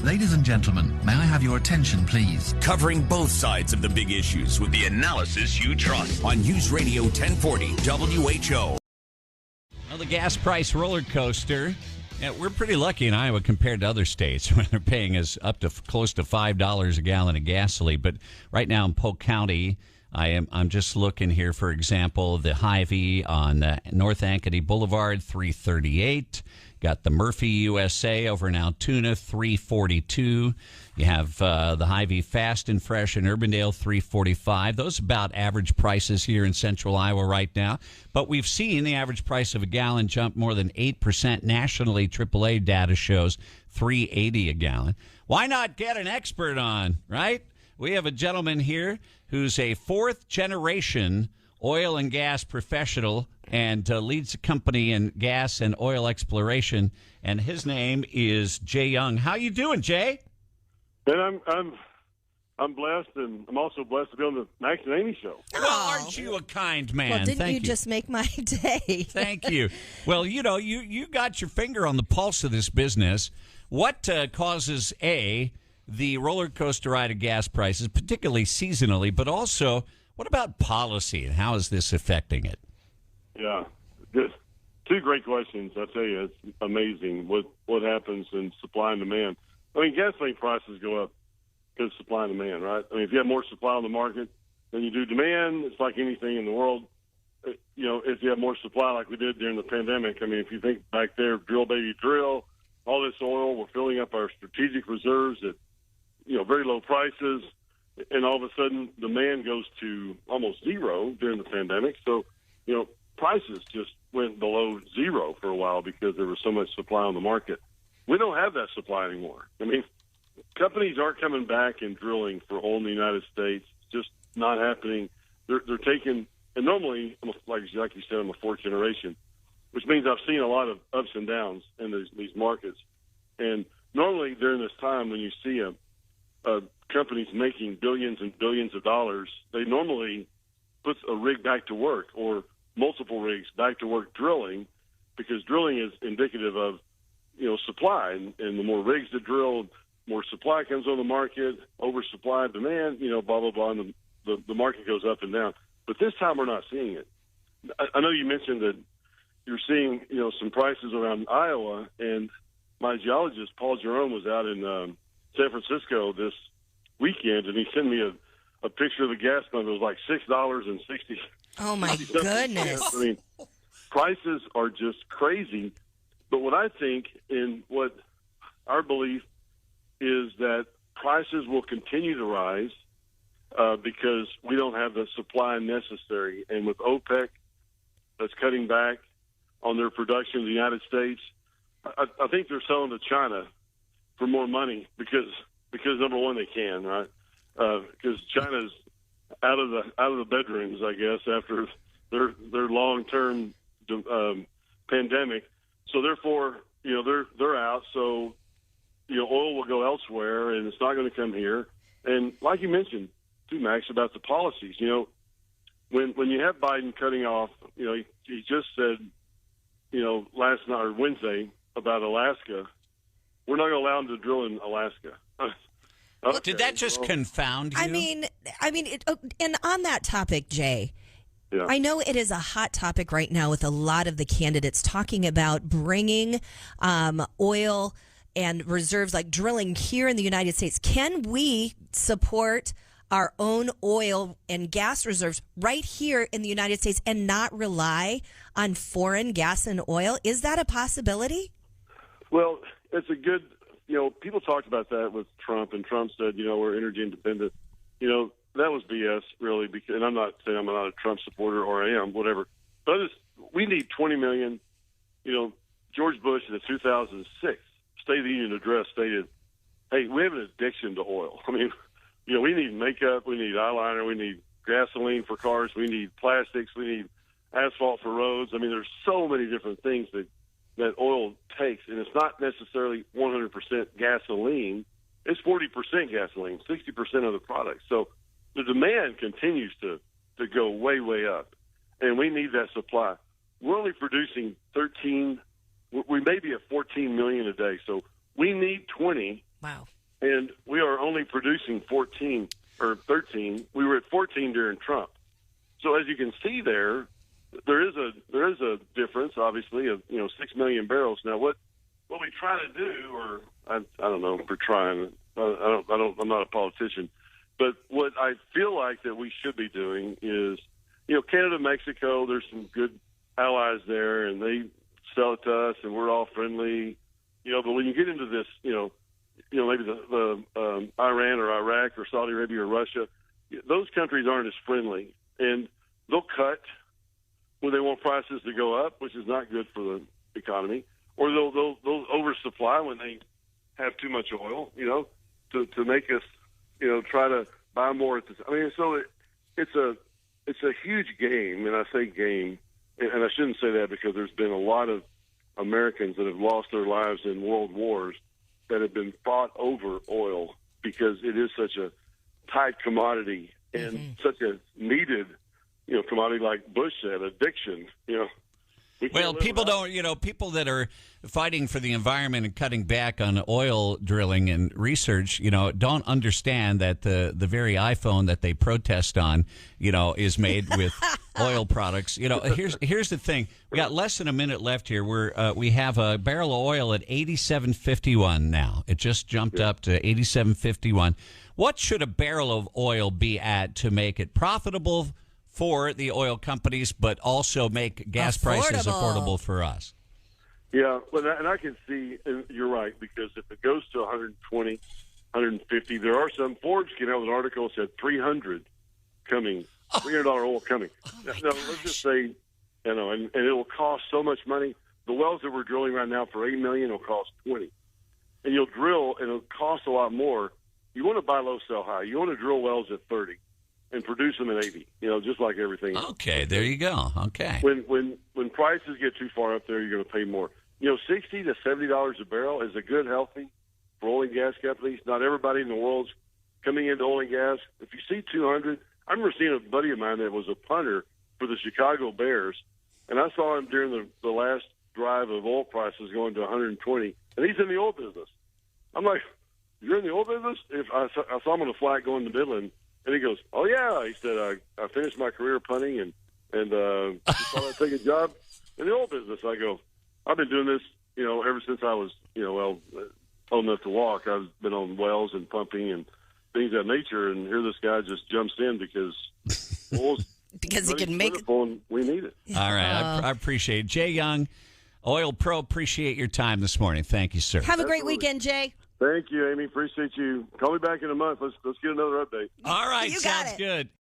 Ladies and gentlemen, may I have your attention, please? Covering both sides of the big issues with the analysis you trust on News Radio 1040 WHO. Well, the gas price roller coaster. Yeah, we're pretty lucky in Iowa compared to other states where they're paying us up to close to $5 a gallon of gasoline. But right now in Polk County, I'm just looking here, for example, the Hy-Vee on North Ankeny Boulevard, $3.38. Got the Murphy USA over in Altoona, $3.42. You have the Hy-Vee Fast and Fresh in Urbandale, $3.45. Those are about average prices here in central Iowa right now. But we've seen the average price of a gallon jump more than 8% nationally. AAA data shows $3.80 a gallon. Why not get an expert on, right? We have a gentleman here who's a fourth-generation oil and gas professional and leads a company in gas and oil exploration. And his name is Jay Young. How you doing, Jay? And I'm blessed, and I'm also blessed to be on the Max and Amy show. Well, aren't you a kind man? Well, didn't Thank you just make my day? Thank you. Well, you got your finger on the pulse of this business. What causes, the roller coaster ride of gas prices, particularly seasonally, but also what about policy and how is this affecting it? Yeah, just two great questions. I tell you, it's amazing what happens in supply and demand. I mean, gasoline prices go up because of supply and demand, right? I mean, if you have more supply on the market than you do demand, it's like anything in the world. You know, if you have more supply like we did during the pandemic, I mean, if you think back there, drill, baby, drill, all this oil, we're filling up our strategic reserves at, very low prices, and all of a sudden demand goes to almost zero during the pandemic. So, prices just went below zero for a while because there was so much supply on the market. We don't have that supply anymore. I mean, companies aren't coming back and drilling for oil in the United States. It's just not happening. They're taking, and normally, like you said, I'm a fourth generation, which means I've seen a lot of ups and downs in these markets. And normally during this time when you see companies making billions and billions of dollars, they normally put a rig back to work or multiple rigs back to work drilling, because drilling is indicative of, supply. And the more rigs that drill, more supply comes on the market, oversupply, demand, blah, blah, blah, and the market goes up and down. But this time we're not seeing it. I know you mentioned that you're seeing, some prices around Iowa, and my geologist, Paul Jerome, was out in San Francisco this weekend, and he sent me a picture of the gas pump. It was like $6.60. Oh, my goodness. I mean, prices are just crazy. But what I think, and what our belief is, that prices will continue to rise because we don't have the supply necessary. And with OPEC that's cutting back on their production in the United States, I think they're selling to China for more money because number one, they can, right? Because China's out of the bedrooms, I guess, after their long-term pandemic. So therefore, they're out. So oil will go elsewhere, and it's not going to come here. And like you mentioned, too, Max, about the policies. When you have Biden cutting off, he just said, last night or Wednesday about Alaska. We're not going to allow them to drill in Alaska. Okay, did that just confound you? I mean, and on that topic, Jay, yeah. I know it is a hot topic right now with a lot of the candidates talking about bringing oil and reserves, like drilling here in the United States. Can we support our own oil and gas reserves right here in the United States and not rely on foreign gas and oil? Is that a possibility? Well, it's a good, people talked about that with Trump, and Trump said, we're energy independent. That was BS, really, because, and I'm not saying I'm not a Trump supporter, or I am, whatever. But we need 20 million. George Bush in the 2006 State of the Union address stated, hey, we have an addiction to oil. I mean, we need makeup, we need eyeliner, we need gasoline for cars, we need plastics, we need asphalt for roads. I mean, there's so many different things that oil takes, and it's not necessarily 100% gasoline. It's 40% gasoline, 60% of the product. So the demand continues to go way, way up, and we need that supply. We're only producing 13. We may be at 14 million a day, so we need 20 Wow. And we are only producing 14 or 13. We were at 14 during Trump. So as you can see there is a difference, obviously, of 6 million barrels. Now, what we try to do, or I don't know, we're trying. I'm not a politician, but what I feel like that we should be doing is, Canada, Mexico. There's some good allies there, and they sell it to us, and we're all friendly. But when you get into this, maybe the Iran or Iraq or Saudi Arabia or Russia, those countries aren't as friendly, and they'll cut when they want prices to go up, which is not good for the economy, or they'll oversupply when they have too much oil, to make us, try to buy more. So it's a huge game, and I say game, and I shouldn't say that because there's been a lot of Americans that have lost their lives in world wars that have been fought over oil because it is such a tight commodity and such a needed, commodity, like Bush said, addiction. Well, people don't, people that are fighting for the environment and cutting back on oil drilling and research, don't understand that the very iPhone that they protest on, is made with oil products. Here's the thing. We got less than a minute left here. We have a barrel of oil at $87.51 now. It just jumped up to $87.51. What should a barrel of oil be at to make it profitable for the oil companies, but also make gas prices affordable for us? Yeah, and I can see, and you're right, because if it goes to 120, 150, there are some. Forbes came out with an article that said 300 coming, $300 oil coming. Now, let's just say, and it will cost so much money. The wells that we're drilling right now for $8 million will cost $20, and you'll drill, and it'll cost a lot more. You want to buy low, sell high. You want to drill wells at 30. And produce them at 80, just like everything else. Okay, there you go. Okay. When prices get too far up there, you're going to pay more. $60 to $70 a barrel is a good, healthy for oil and gas companies. Not everybody in the world's coming into oil and gas. If you see 200, I remember seeing a buddy of mine that was a punter for the Chicago Bears, and I saw him during the last drive of oil prices going to 120, and he's in the oil business. I'm like, you're in the oil business? If I saw him on a flight going to Midland. And he goes, "Oh yeah," he said, "I finished my career punting and just thought I'd take a job in the oil business." I go, "I've been doing this, ever since I was, old enough to walk. I've been on wells and pumping and things of that nature, and here this guy just jumps in because oil's because he can make it. And we need it." All right, I appreciate it. Jay Young, Oil Pro. Appreciate your time this morning. Thank you, sir. Have a great weekend, Jay. Thank you, Amy. Appreciate you. Call me back in a month. Let's get another update. All right, you got sounds it. good.